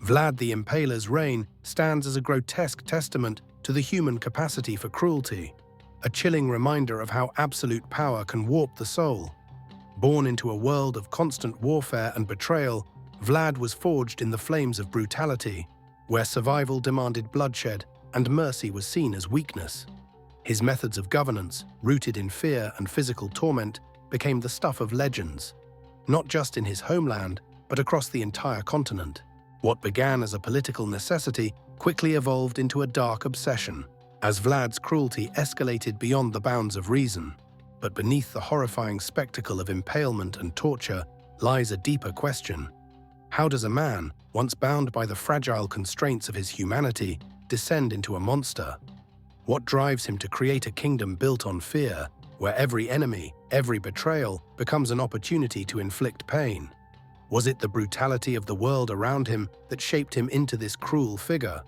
Vlad the Impaler's reign stands as a grotesque testament to the human capacity for cruelty, a chilling reminder of how absolute power can warp the soul. Born into a world of constant warfare and betrayal, Vlad was forged in the flames of brutality, where survival demanded bloodshed and mercy was seen as weakness. His methods of governance, rooted in fear and physical torment, became the stuff of legends, not just in his homeland, but across the entire continent. What began as a political necessity quickly evolved into a dark obsession, as Vlad's cruelty escalated beyond the bounds of reason. But beneath the horrifying spectacle of impalement and torture lies a deeper question. How does a man, once bound by the fragile constraints of his humanity, descend into a monster? What drives him to create a kingdom built on fear, where every enemy, every betrayal, becomes an opportunity to inflict pain? Was it the brutality of the world around him that shaped him into this cruel figure?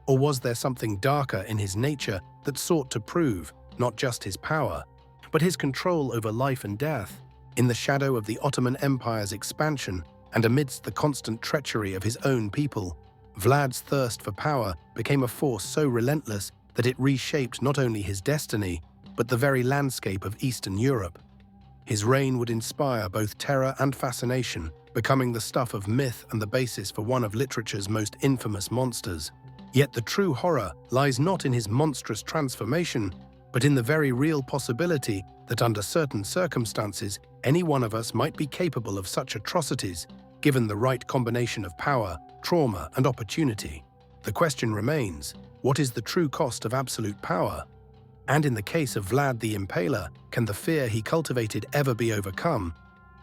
Or was there something darker in his nature that sought to prove not just his power, but his control over life and death? In the shadow of the Ottoman Empire's expansion and amidst the constant treachery of his own people, Vlad's thirst for power became a force so relentless that it reshaped not only his destiny, but the very landscape of Eastern Europe. His reign would inspire both terror and fascination, becoming the stuff of myth and the basis for one of literature's most infamous monsters. Yet the true horror lies not in his monstrous transformation, but in the very real possibility that under certain circumstances, any one of us might be capable of such atrocities, given the right combination of power, trauma, and opportunity. The question remains, what is the true cost of absolute power? And in the case of Vlad the Impaler, can the fear he cultivated ever be overcome?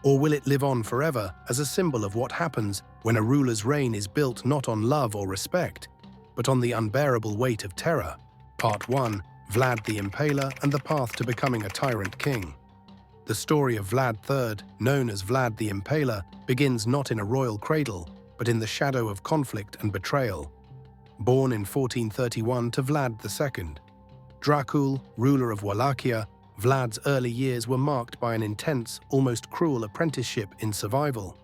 Or will it live on forever as a symbol of what happens when a ruler's reign is built not on love or respect, but on the unbearable weight of terror? Part 1. Vlad the Impaler and the Path to Becoming a Tyrant King. The story of Vlad III, known as Vlad the Impaler, begins not in a royal cradle, but in the shadow of conflict and betrayal. Born in 1431 to Vlad II, Dracul, ruler of Wallachia, Vlad's early years were marked by an intense, almost cruel apprenticeship in survival.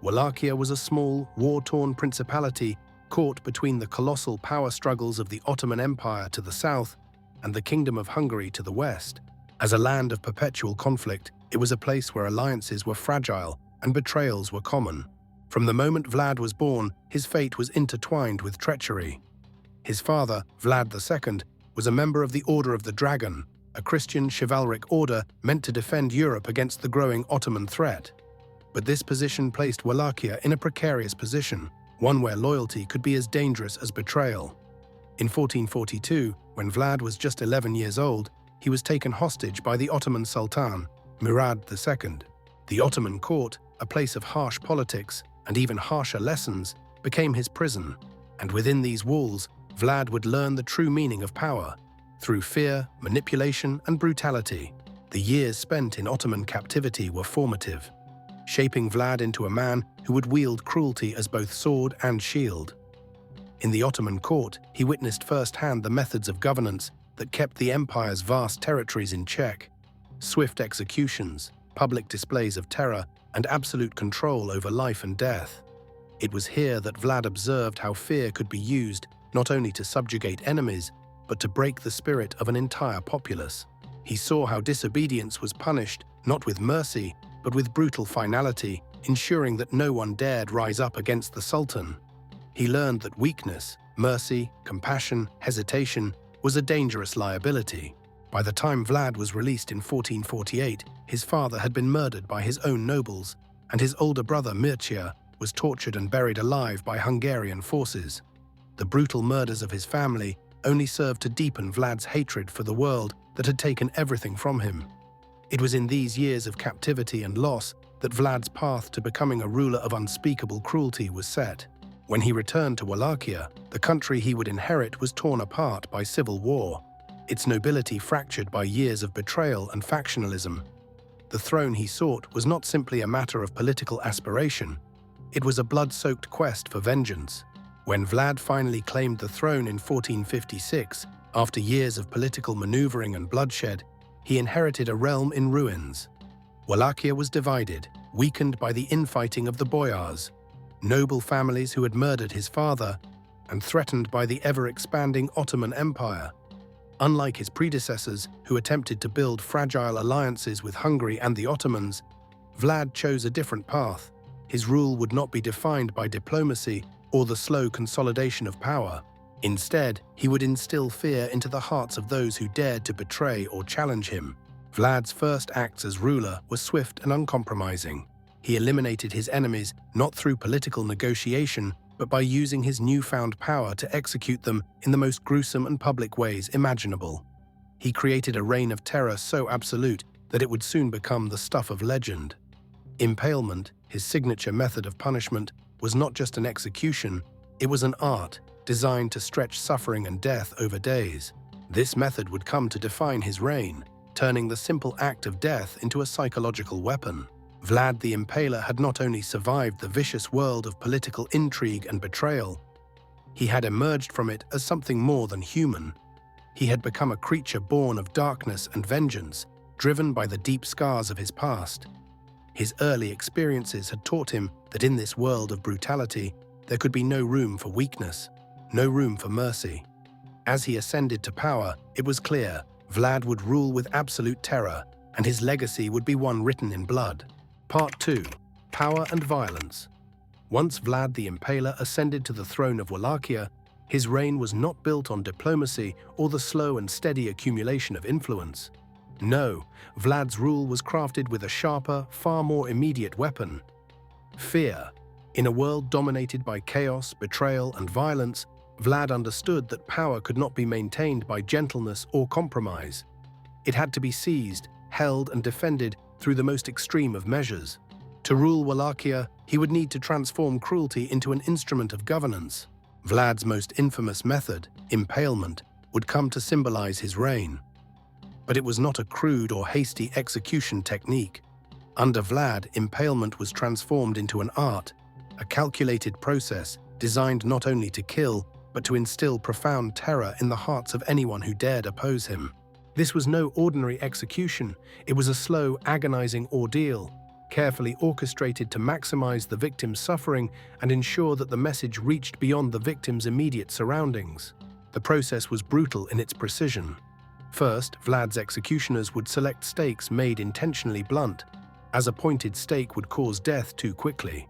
Wallachia was a small, war-torn principality caught between the colossal power struggles of the Ottoman Empire to the south and the Kingdom of Hungary to the west. As a land of perpetual conflict, it was a place where alliances were fragile and betrayals were common. From the moment Vlad was born, his fate was intertwined with treachery. His father, Vlad II, was a member of the Order of the Dragon, a Christian chivalric order meant to defend Europe against the growing Ottoman threat. But this position placed Wallachia in a precarious position, one where loyalty could be as dangerous as betrayal. In 1442, when Vlad was just 11 years old, he was taken hostage by the Ottoman Sultan, Murad II. The Ottoman court, a place of harsh politics and even harsher lessons, became his prison, and within these walls, Vlad would learn the true meaning of power. Through fear, manipulation, and brutality, the years spent in Ottoman captivity were formative, shaping Vlad into a man who would wield cruelty as both sword and shield. In the Ottoman court, he witnessed firsthand the methods of governance that kept the empire's vast territories in check: swift executions, public displays of terror, and absolute control over life and death. It was here that Vlad observed how fear could be used not only to subjugate enemies, but to break the spirit of an entire populace. He saw how disobedience was punished not with mercy, but with brutal finality, ensuring that no one dared rise up against the Sultan. He learned that weakness, mercy, compassion, hesitation was a dangerous liability. By the time Vlad was released in 1448, his father had been murdered by his own nobles, and his older brother Mircea was tortured and buried alive by Hungarian forces. The brutal murders of his family only served to deepen Vlad's hatred for the world that had taken everything from him. It was in these years of captivity and loss that Vlad's path to becoming a ruler of unspeakable cruelty was set. When he returned to Wallachia, the country he would inherit was torn apart by civil war, its nobility fractured by years of betrayal and factionalism. The throne he sought was not simply a matter of political aspiration, it was a blood-soaked quest for vengeance. When Vlad finally claimed the throne in 1456, after years of political maneuvering and bloodshed, he inherited a realm in ruins. Wallachia was divided, weakened by the infighting of the boyars. noble families who had murdered his father, and threatened by the ever-expanding Ottoman Empire. Unlike his predecessors, who attempted to build fragile alliances with Hungary and the Ottomans, Vlad chose a different path. His rule would not be defined by diplomacy or the slow consolidation of power. Instead, he would instill fear into the hearts of those who dared to betray or challenge him. Vlad's first acts as ruler were swift and uncompromising. He eliminated his enemies not through political negotiation, but by using his newfound power to execute them in the most gruesome and public ways imaginable. He created a reign of terror so absolute that it would soon become the stuff of legend. Impalement, his signature method of punishment, was not just an execution, it was an art designed to stretch suffering and death over days. This method would come to define his reign, turning the simple act of death into a psychological weapon. Vlad the Impaler had not only survived the vicious world of political intrigue and betrayal, he had emerged from it as something more than human. He had become a creature born of darkness and vengeance, driven by the deep scars of his past. His early experiences had taught him that in this world of brutality, there could be no room for weakness, no room for mercy. As he ascended to power, it was clear Vlad would rule with absolute terror, and his legacy would be one written in blood. Part 2. Power and Violence. Once Vlad the Impaler ascended to the throne of Wallachia, his reign was not built on diplomacy or the slow and steady accumulation of influence. No, Vlad's rule was crafted with a sharper, far more immediate weapon: fear. In a world dominated by chaos, betrayal, and violence, Vlad understood that power could not be maintained by gentleness or compromise. It had to be seized, held, and defended through the most extreme of measures. To rule Wallachia, he would need to transform cruelty into an instrument of governance. Vlad's most infamous method, impalement, would come to symbolize his reign. But it was not a crude or hasty execution technique. Under Vlad, impalement was transformed into an art, a calculated process designed not only to kill, but to instill profound terror in the hearts of anyone who dared oppose him. This was no ordinary execution, it was a slow, agonizing ordeal, carefully orchestrated to maximize the victim's suffering and ensure that the message reached beyond the victim's immediate surroundings. The process was brutal in its precision. First, Vlad's executioners would select stakes made intentionally blunt, as a pointed stake would cause death too quickly.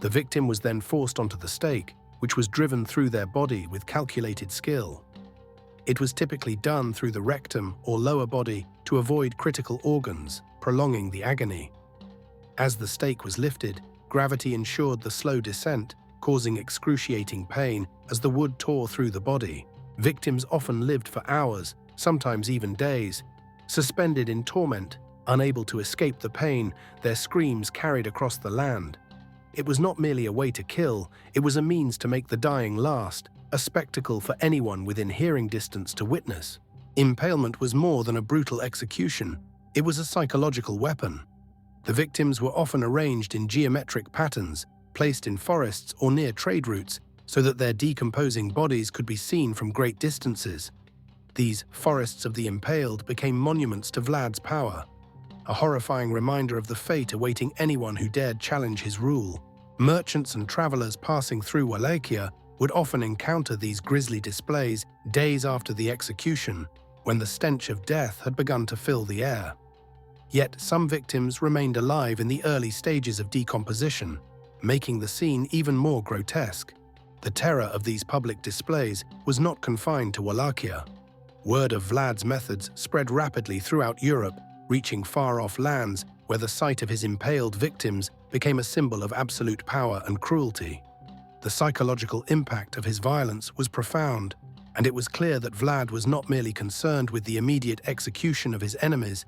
The victim was then forced onto the stake, which was driven through their body with calculated skill. It was typically done through the rectum or lower body to avoid critical organs, prolonging the agony. As the stake was lifted, gravity ensured the slow descent, causing excruciating pain as the wood tore through the body. Victims often lived for hours, sometimes even days, suspended in torment, unable to escape the pain, their screams carried across the land. It was not merely a way to kill, it was a means to make the dying last, a spectacle for anyone within hearing distance to witness. Impalement was more than a brutal execution, it was a psychological weapon. The victims were often arranged in geometric patterns, placed in forests or near trade routes, so that their decomposing bodies could be seen from great distances. These forests of the impaled became monuments to Vlad's power, a horrifying reminder of the fate awaiting anyone who dared challenge his rule. Merchants and travelers passing through Wallachia would often encounter these grisly displays days after the execution, when the stench of death had begun to fill the air. Yet some victims remained alive in the early stages of decomposition, making the scene even more grotesque. The terror of these public displays was not confined to Wallachia. Word of Vlad's methods spread rapidly throughout Europe, reaching far-off lands where the sight of his impaled victims became a symbol of absolute power and cruelty. The psychological impact of his violence was profound, and it was clear that Vlad was not merely concerned with the immediate execution of his enemies,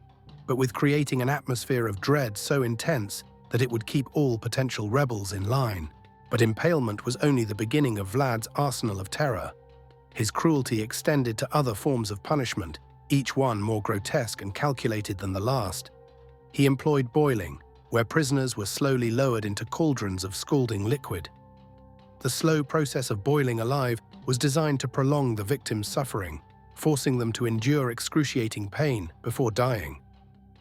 but with creating an atmosphere of dread so intense that it would keep all potential rebels in line. But impalement was only the beginning of Vlad's arsenal of terror. His cruelty extended to other forms of punishment, each one more grotesque and calculated than the last. He employed boiling, where prisoners were slowly lowered into cauldrons of scalding liquid. The slow process of boiling alive was designed to prolong the victim's suffering, forcing them to endure excruciating pain before dying.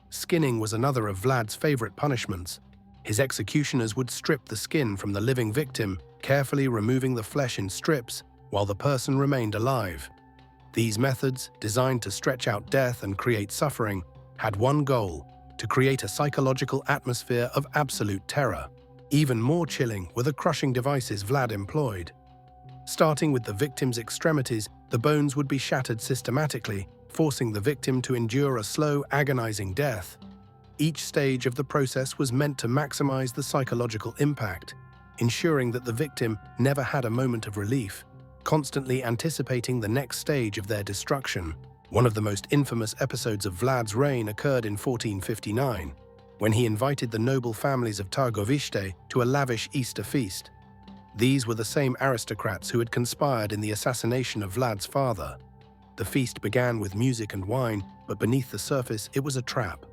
Skinning was another of Vlad's favorite punishments. His executioners would strip the skin from the living victim, carefully removing the flesh in strips while the person remained alive. These methods, designed to stretch out death and create suffering, had one goal: to create a psychological atmosphere of absolute terror. Even more chilling were the crushing devices Vlad employed. Starting with the victim's extremities, the bones would be shattered systematically, forcing the victim to endure a slow, agonizing death. Each stage of the process was meant to maximize the psychological impact, ensuring that the victim never had a moment of relief, constantly anticipating the next stage of their destruction. One of the most infamous episodes of Vlad's reign occurred in 1459, when he invited the noble families of Targovishte to a lavish Easter feast. These were the same aristocrats who had conspired in the assassination of Vlad's father. The feast began with music and wine, but beneath the surface it was a trap.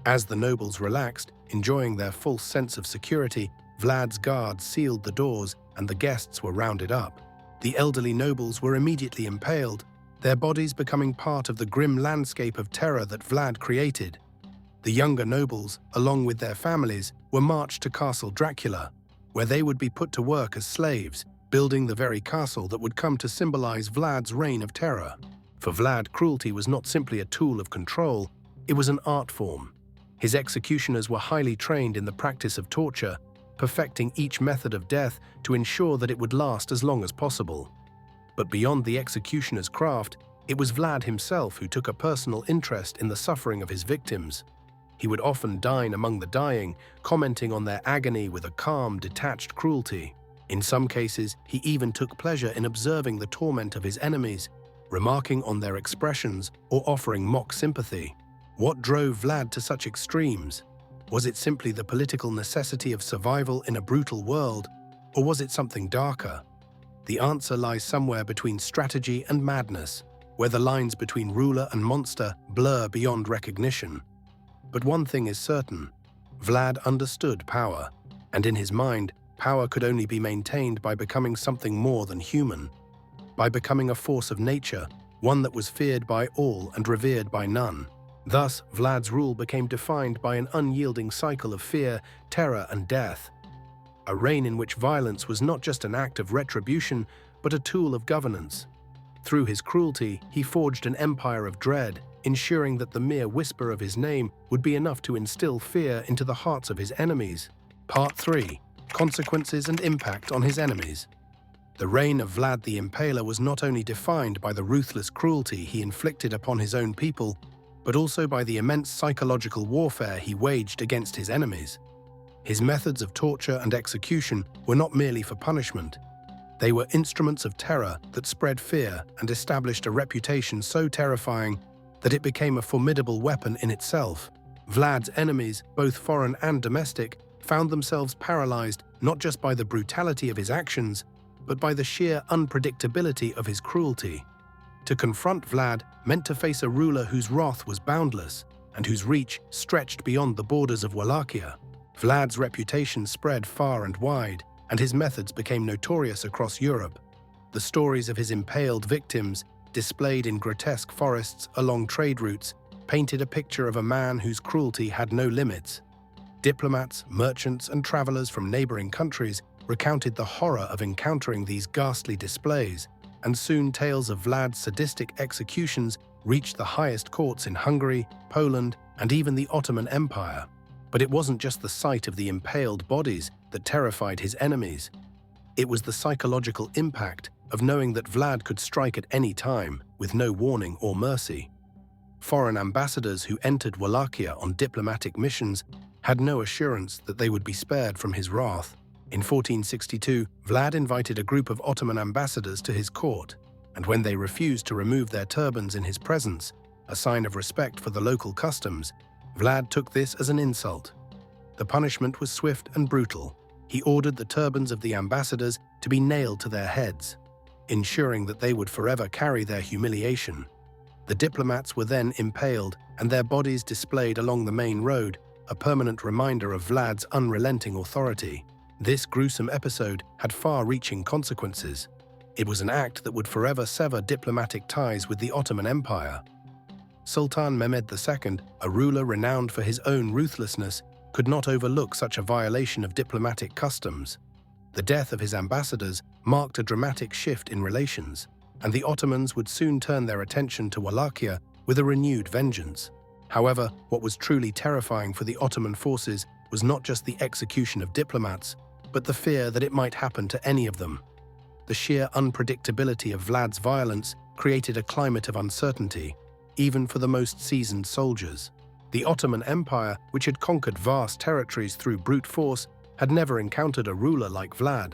As the nobles relaxed, enjoying their false sense of security, Vlad's guards sealed the doors and the guests were rounded up. The elderly nobles were immediately impaled, their bodies becoming part of the grim landscape of terror that Vlad created. The younger nobles, along with their families, were marched to Castle Dracula, where they would be put to work as slaves, building the very castle that would come to symbolize Vlad's reign of terror. For Vlad, cruelty was not simply a tool of control, it was an art form. His executioners were highly trained in the practice of torture, perfecting each method of death to ensure that it would last as long as possible. But beyond the executioner's craft, it was Vlad himself who took a personal interest in the suffering of his victims. He would often dine among the dying, commenting on their agony with a calm, detached cruelty. In some cases, he even took pleasure in observing the torment of his enemies, remarking on their expressions or offering mock sympathy. What drove Vlad to such extremes? Was it simply the political necessity of survival in a brutal world, or was it something darker? The answer lies somewhere between strategy and madness, where the lines between ruler and monster blur beyond recognition. But one thing is certain: Vlad understood power, and in his mind, power could only be maintained by becoming something more than human, by becoming a force of nature, one that was feared by all and revered by none. Thus, Vlad's rule became defined by an unyielding cycle of fear, terror, and death. A reign in which violence was not just an act of retribution, but a tool of governance. Through his cruelty, he forged an empire of dread, ensuring that the mere whisper of his name would be enough to instill fear into the hearts of his enemies. Part 3. Consequences and impact on his enemies. The reign of Vlad the Impaler was not only defined by the ruthless cruelty he inflicted upon his own people, but also by the immense psychological warfare he waged against his enemies. His methods of torture and execution were not merely for punishment. They were instruments of terror that spread fear and established a reputation so terrifying that it became a formidable weapon in itself. Vlad's enemies, both foreign and domestic, found themselves paralyzed not just by the brutality of his actions, but by the sheer unpredictability of his cruelty. To confront Vlad meant to face a ruler whose wrath was boundless and whose reach stretched beyond the borders of Wallachia. Vlad's reputation spread far and wide, and his methods became notorious across Europe. The stories of his impaled victims, displayed in grotesque forests along trade routes, painted a picture of a man whose cruelty had no limits. Diplomats, merchants, and travelers from neighboring countries recounted the horror of encountering these ghastly displays, and soon tales of Vlad's sadistic executions reached the highest courts in Hungary, Poland, and even the Ottoman Empire. But it wasn't just the sight of the impaled bodies that terrified his enemies. It was the psychological impact of knowing that Vlad could strike at any time, with no warning or mercy. Foreign ambassadors who entered Wallachia on diplomatic missions had no assurance that they would be spared from his wrath. In 1462, Vlad invited a group of Ottoman ambassadors to his court, and when they refused to remove their turbans in his presence, a sign of respect for the local customs, Vlad took this as an insult. The punishment was swift and brutal. He ordered the turbans of the ambassadors to be nailed to their heads, ensuring that they would forever carry their humiliation. The diplomats were then impaled and their bodies displayed along the main road, a permanent reminder of Vlad's unrelenting authority. This gruesome episode had far-reaching consequences. It was an act that would forever sever diplomatic ties with the Ottoman Empire. Sultan Mehmed II, a ruler renowned for his own ruthlessness, could not overlook such a violation of diplomatic customs. The death of his ambassadors marked a dramatic shift in relations, and the Ottomans would soon turn their attention to Wallachia with a renewed vengeance. However, what was truly terrifying for the Ottoman forces was not just the execution of diplomats, but the fear that it might happen to any of them. The sheer unpredictability of Vlad's violence created a climate of uncertainty, even for the most seasoned soldiers. The Ottoman Empire, which had conquered vast territories through brute force, had never encountered a ruler like Vlad.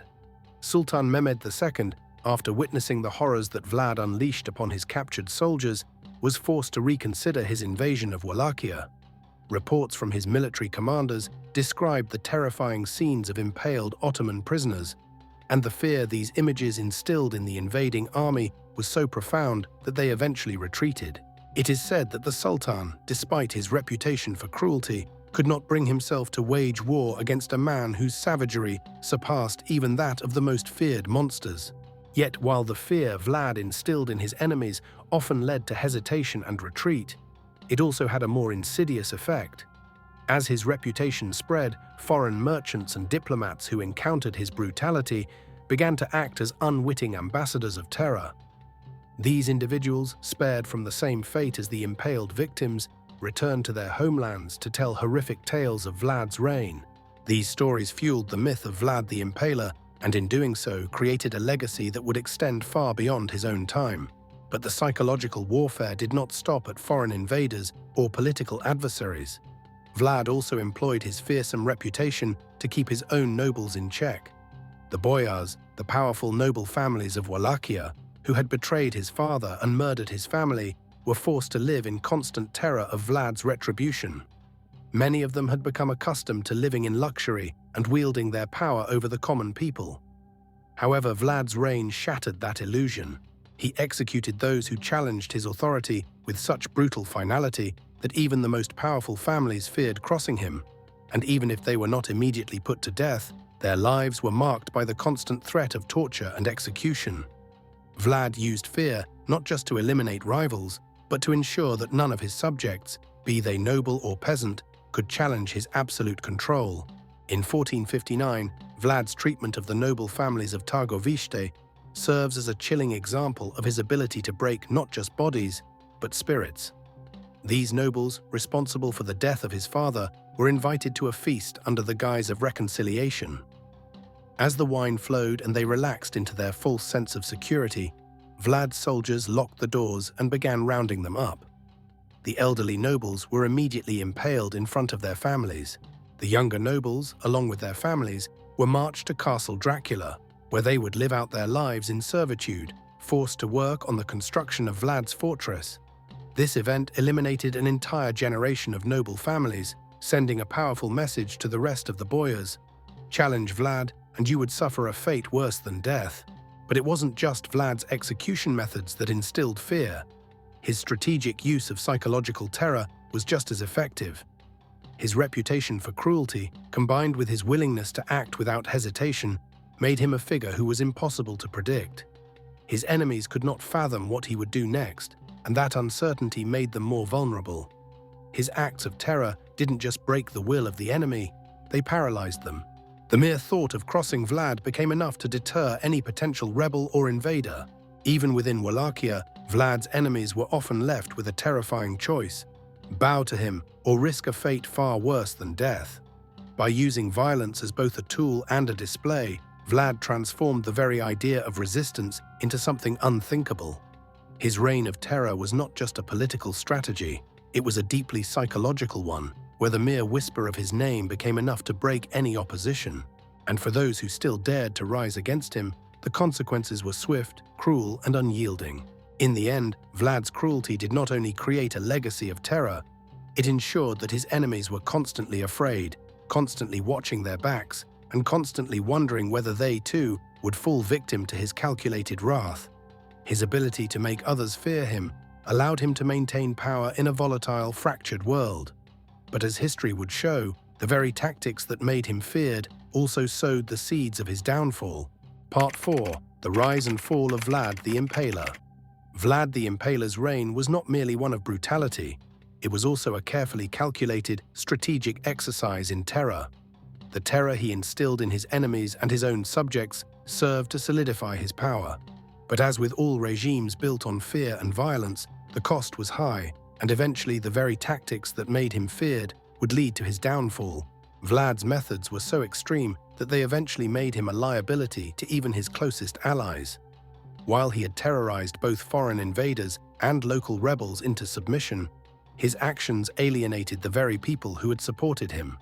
Sultan Mehmed II, after witnessing the horrors that Vlad unleashed upon his captured soldiers, was forced to reconsider his invasion of Wallachia. Reports from his military commanders described the terrifying scenes of impaled Ottoman prisoners, and the fear these images instilled in the invading army was so profound that they eventually retreated. It is said that the Sultan, despite his reputation for cruelty, could not bring himself to wage war against a man whose savagery surpassed even that of the most feared monsters. Yet while the fear Vlad instilled in his enemies often led to hesitation and retreat, it also had a more insidious effect. As his reputation spread, foreign merchants and diplomats who encountered his brutality began to act as unwitting ambassadors of terror. These individuals, spared from the same fate as the impaled victims, returned to their homelands to tell horrific tales of Vlad's reign. These stories fueled the myth of Vlad the Impaler, and in doing so created a legacy that would extend far beyond his own time. But the psychological warfare did not stop at foreign invaders or political adversaries. Vlad also employed his fearsome reputation to keep his own nobles in check. The boyars, the powerful noble families of Wallachia, who had betrayed his father and murdered his family, were forced to live in constant terror of Vlad's retribution. Many of them had become accustomed to living in luxury and wielding their power over the common people. However, Vlad's reign shattered that illusion. He executed those who challenged his authority with such brutal finality that even the most powerful families feared crossing him, and even if they were not immediately put to death, their lives were marked by the constant threat of torture and execution. Vlad used fear not just to eliminate rivals, but to ensure that none of his subjects, be they noble or peasant, could challenge his absolute control. In 1459, Vlad's treatment of the noble families of Targoviste serves as a chilling example of his ability to break not just bodies, but spirits. These nobles, responsible for the death of his father, were invited to a feast under the guise of reconciliation. As the wine flowed and they relaxed into their false sense of security, Vlad's soldiers locked the doors and began rounding them up. The elderly nobles were immediately impaled in front of their families. The younger nobles, along with their families, were marched to Castle Dracula, where they would live out their lives in servitude, forced to work on the construction of Vlad's fortress. This event eliminated an entire generation of noble families, sending a powerful message to the rest of the boyars: challenge Vlad, and you would suffer a fate worse than death. But it wasn't just Vlad's execution methods that instilled fear. His strategic use of psychological terror was just as effective. His reputation for cruelty, combined with his willingness to act without hesitation, made him a figure who was impossible to predict. His enemies could not fathom what he would do next, and that uncertainty made them more vulnerable. His acts of terror didn't just break the will of the enemy, they paralyzed them. The mere thought of crossing Vlad became enough to deter any potential rebel or invader. Even within Wallachia, Vlad's enemies were often left with a terrifying choice: bow to him or risk a fate far worse than death. By using violence as both a tool and a display, Vlad transformed the very idea of resistance into something unthinkable. His reign of terror was not just a political strategy, it was a deeply psychological one, where the mere whisper of his name became enough to break any opposition. And for those who still dared to rise against him, the consequences were swift, cruel, and unyielding. In the end, Vlad's cruelty did not only create a legacy of terror, it ensured that his enemies were constantly afraid, constantly watching their backs, and constantly wondering whether they, too, would fall victim to his calculated wrath. His ability to make others fear him allowed him to maintain power in a volatile, fractured world. But as history would show, the very tactics that made him feared also sowed the seeds of his downfall. Part 4. The Rise and Fall of Vlad the Impaler. Vlad the Impaler's reign was not merely one of brutality. It was also a carefully calculated, strategic exercise in terror. The terror he instilled in his enemies and his own subjects served to solidify his power. But as with all regimes built on fear and violence, the cost was high, and eventually the very tactics that made him feared would lead to his downfall. Vlad's methods were so extreme that they eventually made him a liability to even his closest allies. While he had terrorized both foreign invaders and local rebels into submission, his actions alienated the very people who had supported him.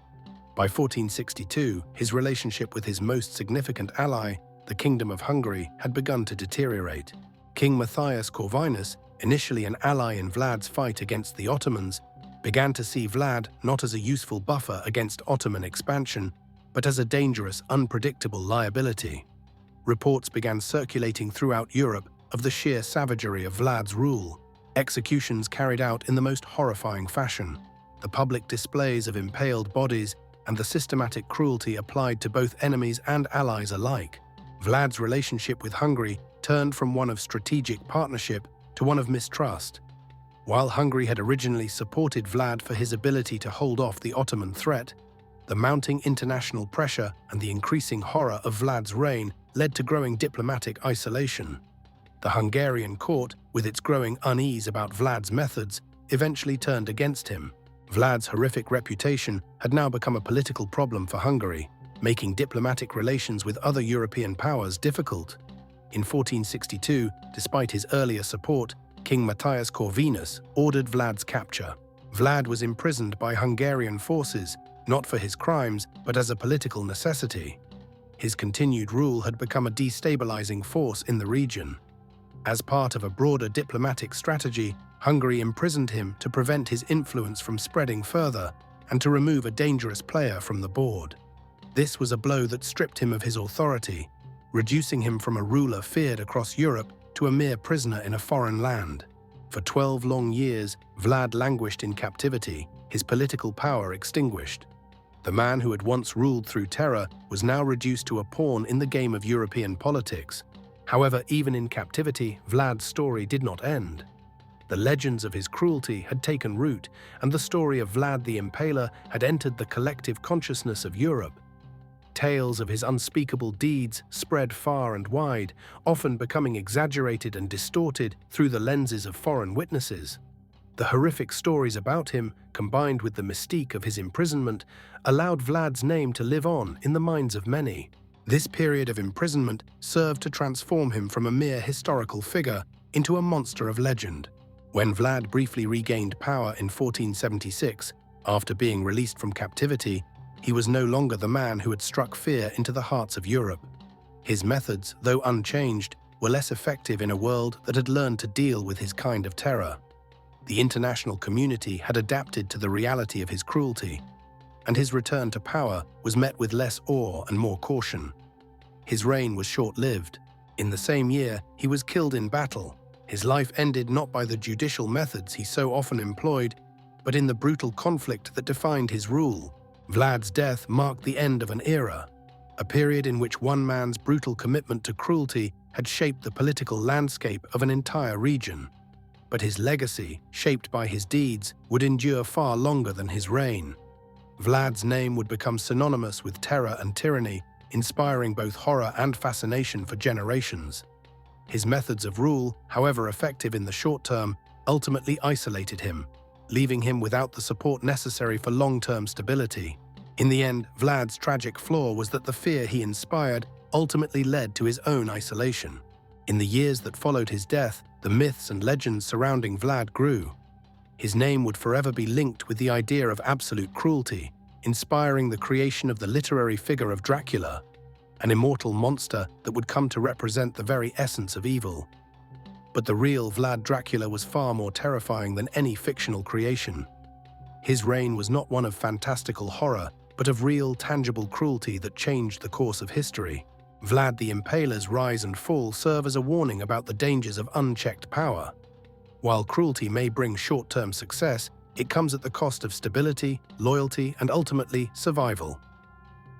By 1462, his relationship with his most significant ally, the Kingdom of Hungary, had begun to deteriorate. King Matthias Corvinus, initially an ally in Vlad's fight against the Ottomans, began to see Vlad not as a useful buffer against Ottoman expansion, but as a dangerous, unpredictable liability. Reports began circulating throughout Europe of the sheer savagery of Vlad's rule. Executions carried out in the most horrifying fashion, the public displays of impaled bodies, and the systematic cruelty applied to both enemies and allies alike. Vlad's relationship with Hungary turned from one of strategic partnership to one of mistrust. While Hungary had originally supported Vlad for his ability to hold off the Ottoman threat, the mounting international pressure and the increasing horror of Vlad's reign led to growing diplomatic isolation. The Hungarian court, with its growing unease about Vlad's methods, eventually turned against him. Vlad's horrific reputation had now become a political problem for Hungary, making diplomatic relations with other European powers difficult. In 1462, despite his earlier support, King Matthias Corvinus ordered Vlad's capture. Vlad was imprisoned by Hungarian forces, not for his crimes, but as a political necessity. His continued rule had become a destabilizing force in the region. As part of a broader diplomatic strategy, Hungary imprisoned him to prevent his influence from spreading further and to remove a dangerous player from the board. This was a blow that stripped him of his authority, reducing him from a ruler feared across Europe to a mere prisoner in a foreign land. For 12 long years, Vlad languished in captivity, his political power extinguished. The man who had once ruled through terror was now reduced to a pawn in the game of European politics. However, even in captivity, Vlad's story did not end. The legends of his cruelty had taken root, and the story of Vlad the Impaler had entered the collective consciousness of Europe. Tales of his unspeakable deeds spread far and wide, often becoming exaggerated and distorted through the lenses of foreign witnesses. The horrific stories about him, combined with the mystique of his imprisonment, allowed Vlad's name to live on in the minds of many. This period of imprisonment served to transform him from a mere historical figure into a monster of legend. When Vlad briefly regained power in 1476, after being released from captivity, he was no longer the man who had struck fear into the hearts of Europe. His methods, though unchanged, were less effective in a world that had learned to deal with his kind of terror. The international community had adapted to the reality of his cruelty, and his return to power was met with less awe and more caution. His reign was short-lived. In the same year, he was killed in battle. His life ended not by the judicial methods he so often employed, but in the brutal conflict that defined his rule. Vlad's death marked the end of an era, a period in which one man's brutal commitment to cruelty had shaped the political landscape of an entire region. But his legacy, shaped by his deeds, would endure far longer than his reign. Vlad's name would become synonymous with terror and tyranny, inspiring both horror and fascination for generations. His methods of rule, however effective in the short term, ultimately isolated him, leaving him without the support necessary for long-term stability. In the end, Vlad's tragic flaw was that the fear he inspired ultimately led to his own isolation. In the years that followed his death, the myths and legends surrounding Vlad grew. His name would forever be linked with the idea of absolute cruelty, inspiring the creation of the literary figure of Dracula, an immortal monster that would come to represent the very essence of evil. But the real Vlad Dracula was far more terrifying than any fictional creation. His reign was not one of fantastical horror, but of real, tangible cruelty that changed the course of history. Vlad the Impaler's rise and fall serve as a warning about the dangers of unchecked power. While cruelty may bring short-term success, it comes at the cost of stability, loyalty, and ultimately, survival.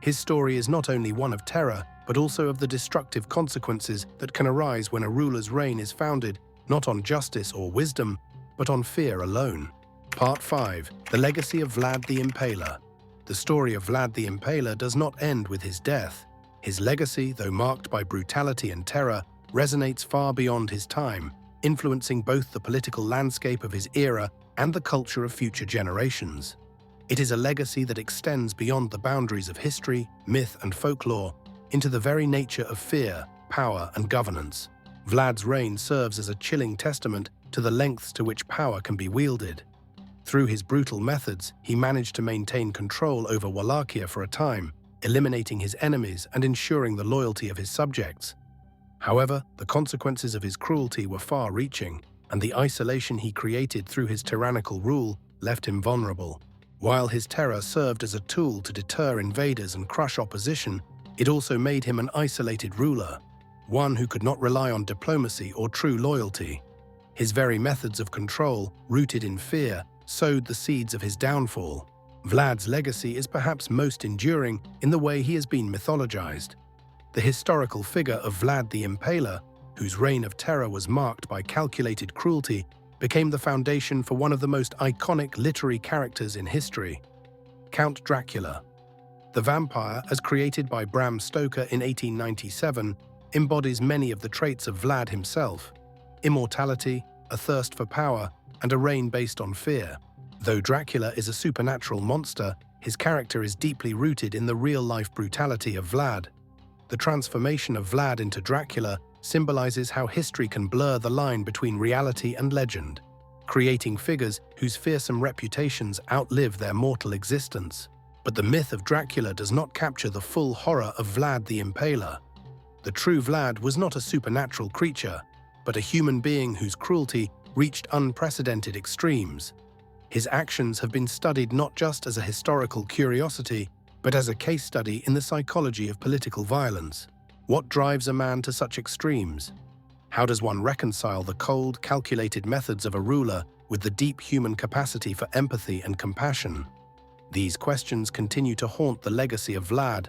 His story is not only one of terror, but also of the destructive consequences that can arise when a ruler's reign is founded not on justice or wisdom, but on fear alone. Part 5. The Legacy of Vlad the Impaler. The story of Vlad the Impaler does not end with his death. His legacy, though marked by brutality and terror, resonates far beyond his time, influencing both the political landscape of his era and the culture of future generations. It is a legacy that extends beyond the boundaries of history, myth, and folklore into the very nature of fear, power, and governance. Vlad's reign serves as a chilling testament to the lengths to which power can be wielded. Through his brutal methods, he managed to maintain control over Wallachia for a time, eliminating his enemies and ensuring the loyalty of his subjects. However, the consequences of his cruelty were far-reaching, and the isolation he created through his tyrannical rule left him vulnerable. While his terror served as a tool to deter invaders and crush opposition, it also made him an isolated ruler, one who could not rely on diplomacy or true loyalty. His very methods of control, rooted in fear, sowed the seeds of his downfall. Vlad's legacy is perhaps most enduring in the way he has been mythologized. The historical figure of Vlad the Impaler, whose reign of terror was marked by calculated cruelty, became the foundation for one of the most iconic literary characters in history, Count Dracula. The vampire, as created by Bram Stoker in 1897, embodies many of the traits of Vlad himself: immortality, a thirst for power, and a reign based on fear. Though Dracula is a supernatural monster, his character is deeply rooted in the real-life brutality of Vlad. The transformation of Vlad into Dracula symbolizes how history can blur the line between reality and legend, creating figures whose fearsome reputations outlive their mortal existence. But the myth of Dracula does not capture the full horror of Vlad the Impaler. The true Vlad was not a supernatural creature, but a human being whose cruelty reached unprecedented extremes. His actions have been studied not just as a historical curiosity, but as a case study in the psychology of political violence. What drives a man to such extremes? How does one reconcile the cold, calculated methods of a ruler with the deep human capacity for empathy and compassion? These questions continue to haunt the legacy of Vlad,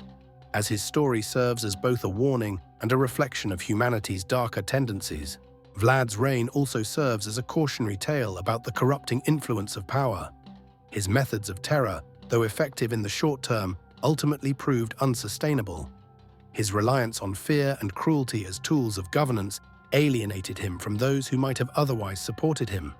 as his story serves as both a warning and a reflection of humanity's darker tendencies. Vlad's reign also serves as a cautionary tale about the corrupting influence of power. His methods of terror, though effective in the short term, ultimately proved unsustainable. His reliance on fear and cruelty as tools of governance alienated him from those who might have otherwise supported him.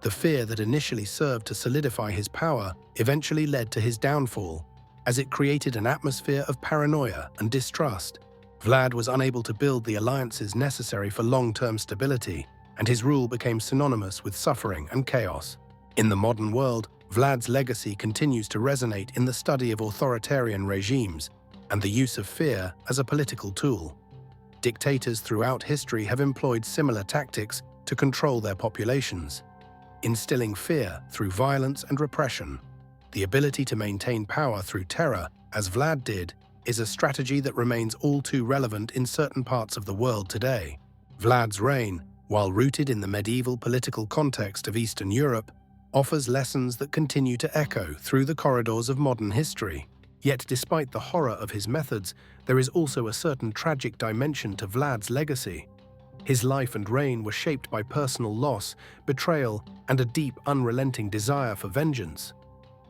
The fear that initially served to solidify his power eventually led to his downfall, as it created an atmosphere of paranoia and distrust. Vlad was unable to build the alliances necessary for long-term stability, and his rule became synonymous with suffering and chaos. In the modern world, Vlad's legacy continues to resonate in the study of authoritarian regimes and the use of fear as a political tool. Dictators throughout history have employed similar tactics to control their populations, instilling fear through violence and repression. The ability to maintain power through terror, as Vlad did, is a strategy that remains all too relevant in certain parts of the world today. Vlad's reign, while rooted in the medieval political context of Eastern Europe, offers lessons that continue to echo through the corridors of modern history. Yet despite the horror of his methods, there is also a certain tragic dimension to Vlad's legacy. His life and reign were shaped by personal loss, betrayal, and a deep, unrelenting desire for vengeance.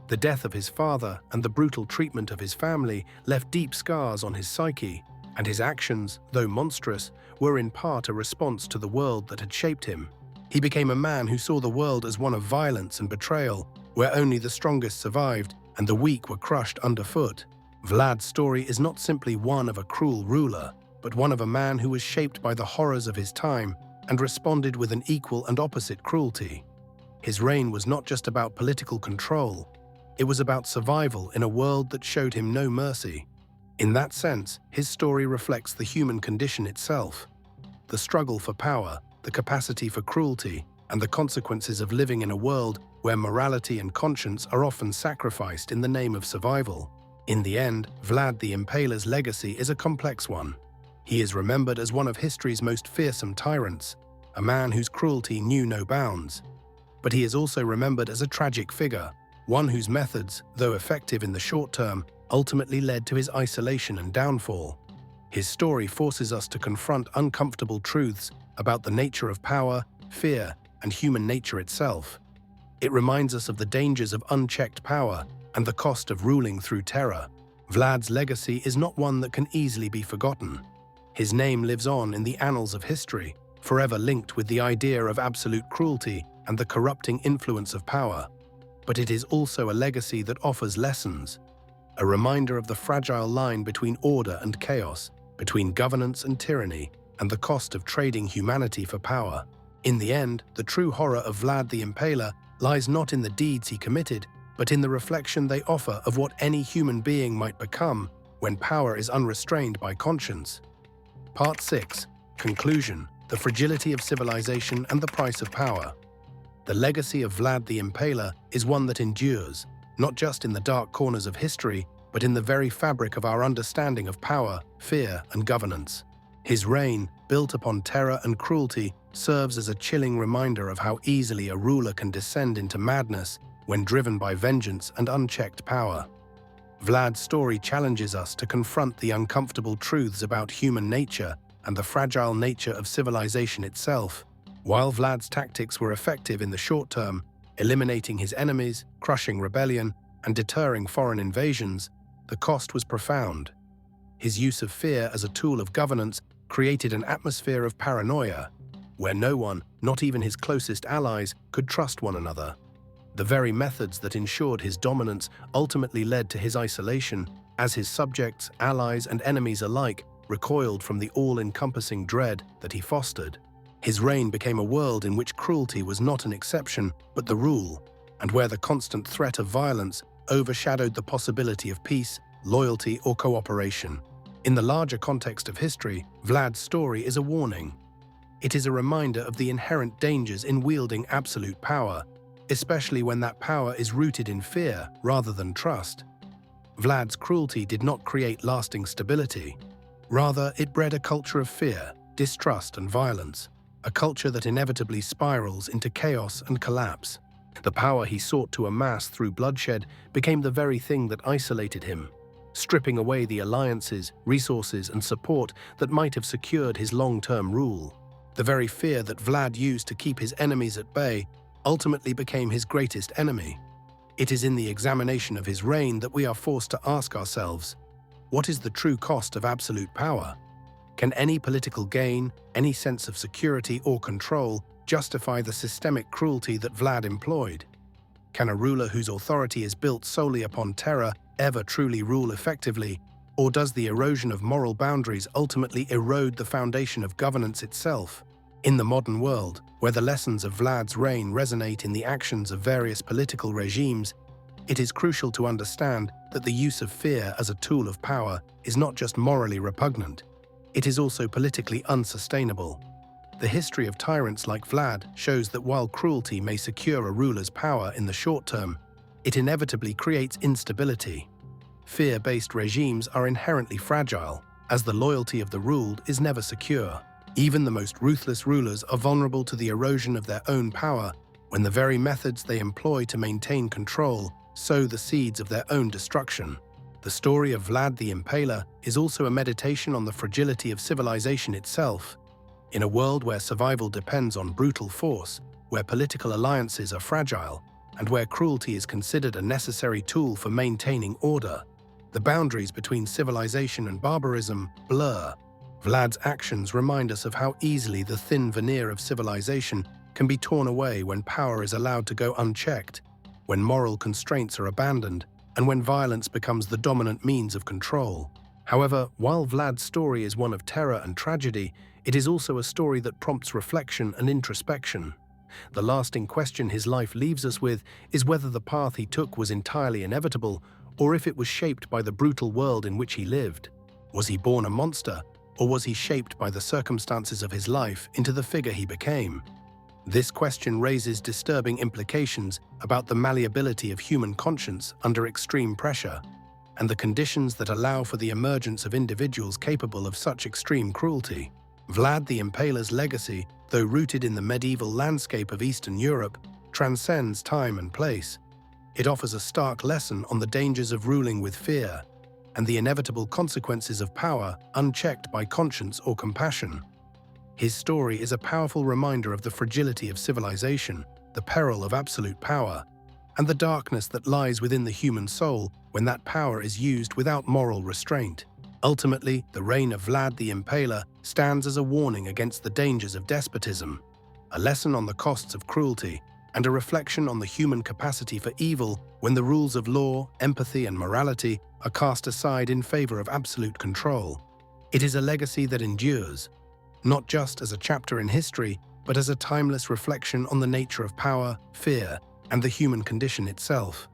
The death of his father and the brutal treatment of his family left deep scars on his psyche, and his actions, though monstrous, were in part a response to the world that had shaped him. He became a man who saw the world as one of violence and betrayal, where only the strongest survived and the weak were crushed underfoot. Vlad's story is not simply one of a cruel ruler, but one of a man who was shaped by the horrors of his time and responded with an equal and opposite cruelty. His reign was not just about political control. It was about survival in a world that showed him no mercy. In that sense, his story reflects the human condition itself. The struggle for power, the capacity for cruelty, and the consequences of living in a world where morality and conscience are often sacrificed in the name of survival. In the end, Vlad the Impaler's legacy is a complex one. He is remembered as one of history's most fearsome tyrants, a man whose cruelty knew no bounds. But he is also remembered as a tragic figure, one whose methods, though effective in the short term, ultimately led to his isolation and downfall. His story forces us to confront uncomfortable truths about the nature of power, fear, and human nature itself. It reminds us of the dangers of unchecked power and the cost of ruling through terror. Vlad's legacy is not one that can easily be forgotten. His name lives on in the annals of history, forever linked with the idea of absolute cruelty and the corrupting influence of power. But it is also a legacy that offers lessons, a reminder of the fragile line between order and chaos, between governance and tyranny, and the cost of trading humanity for power. In the end, the true horror of Vlad the Impaler lies not in the deeds he committed, but in the reflection they offer of what any human being might become when power is unrestrained by conscience. Part 6. Conclusion: the fragility of civilization and the price of power. The legacy of Vlad the Impaler is one that endures, not just in the dark corners of history, but in the very fabric of our understanding of power, fear, and governance. His reign, built upon terror and cruelty, serves as a chilling reminder of how easily a ruler can descend into madness when driven by vengeance and unchecked power. Vlad's story challenges us to confront the uncomfortable truths about human nature and the fragile nature of civilization itself. While Vlad's tactics were effective in the short term, eliminating his enemies, crushing rebellion, and deterring foreign invasions, the cost was profound. His use of fear as a tool of governance created an atmosphere of paranoia, where no one, not even his closest allies, could trust one another. The very methods that ensured his dominance ultimately led to his isolation, as his subjects, allies, and enemies alike recoiled from the all-encompassing dread that he fostered. His reign became a world in which cruelty was not an exception, but the rule, and where the constant threat of violence overshadowed the possibility of peace, loyalty, or cooperation. In the larger context of history, Vlad's story is a warning. It is a reminder of the inherent dangers in wielding absolute power, especially when that power is rooted in fear rather than trust. Vlad's cruelty did not create lasting stability. Rather, it bred a culture of fear, distrust, and violence, a culture that inevitably spirals into chaos and collapse. The power he sought to amass through bloodshed became the very thing that isolated him, stripping away the alliances, resources, and support that might have secured his long-term rule. The very fear that Vlad used to keep his enemies at bay ultimately became his greatest enemy. It is in the examination of his reign that we are forced to ask ourselves, what is the true cost of absolute power? Can any political gain, any sense of security or control justify the systemic cruelty that Vlad employed? Can a ruler whose authority is built solely upon terror ever truly rule effectively, or does the erosion of moral boundaries ultimately erode the foundation of governance itself? In the modern world, where the lessons of Vlad's reign resonate in the actions of various political regimes, it is crucial to understand that the use of fear as a tool of power is not just morally repugnant, it is also politically unsustainable. The history of tyrants like Vlad shows that while cruelty may secure a ruler's power in the short term, it inevitably creates instability. Fear-based regimes are inherently fragile, as the loyalty of the ruled is never secure. Even the most ruthless rulers are vulnerable to the erosion of their own power when the very methods they employ to maintain control sow the seeds of their own destruction. The story of Vlad the Impaler is also a meditation on the fragility of civilization itself. In a world where survival depends on brutal force, where political alliances are fragile, and where cruelty is considered a necessary tool for maintaining order, the boundaries between civilization and barbarism blur. Vlad's actions remind us of how easily the thin veneer of civilization can be torn away when power is allowed to go unchecked, when moral constraints are abandoned, and when violence becomes the dominant means of control. However, while Vlad's story is one of terror and tragedy, it is also a story that prompts reflection and introspection. The lasting question his life leaves us with is whether the path he took was entirely inevitable, or if it was shaped by the brutal world in which he lived. Was he born a monster, or was he shaped by the circumstances of his life into the figure he became? This question raises disturbing implications about the malleability of human conscience under extreme pressure, and the conditions that allow for the emergence of individuals capable of such extreme cruelty. Vlad the Impaler's legacy, though rooted in the medieval landscape of Eastern Europe, transcends time and place. It offers a stark lesson on the dangers of ruling with fear and the inevitable consequences of power unchecked by conscience or compassion. His story is a powerful reminder of the fragility of civilization, the peril of absolute power, and the darkness that lies within the human soul when that power is used without moral restraint. Ultimately, the reign of Vlad the Impaler stands as a warning against the dangers of despotism, a lesson on the costs of cruelty, and a reflection on the human capacity for evil when the rules of law, empathy, and morality are cast aside in favor of absolute control. It is a legacy that endures, not just as a chapter in history, but as a timeless reflection on the nature of power, fear, and the human condition itself.